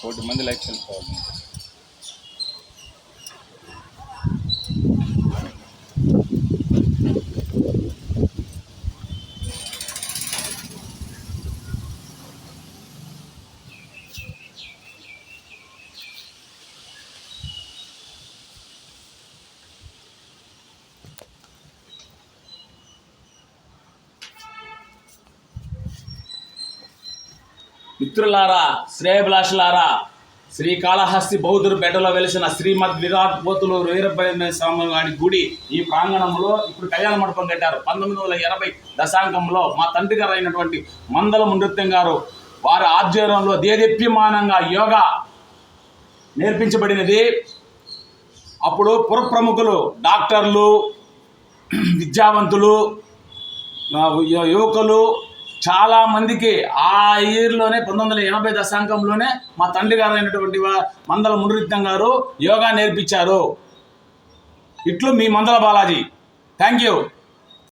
1 మంది లైక్స్ వెళ్ళిపోవాలి. మిత్రులారా, శ్రేయభిలాషులారా, శ్రీకాళహస్తి బౌద్ధుపేటలో వెలిసిన శ్రీమద్ విరాట్ పోతులూరు వీరబ్రహ్మణ్య స్వామి వారి గుడి ఈ ప్రాంగణంలో ఇప్పుడు కళ్యాణ మండపం కట్టారు. 1980 దశాంకంలో మా తండ్రి గారు అయినటువంటి మందలం నృత్యం గారు వారి ఆధ్వర్యంలో దేదీప్యమానంగా యోగా నేర్పించబడినది. అప్పుడు పురప్రముఖులు, డాక్టర్లు, విద్యావంతులు, యువకులు చాలామందికి ఆ ఇయర్లోనే 1980 దశాంకంలోనే మా తండ్రి గారు అయినటువంటి మందల మునృత్యం గారు యోగా నేర్పించారు. ఇట్లు మీ మందల బాలాజీ. Thank you.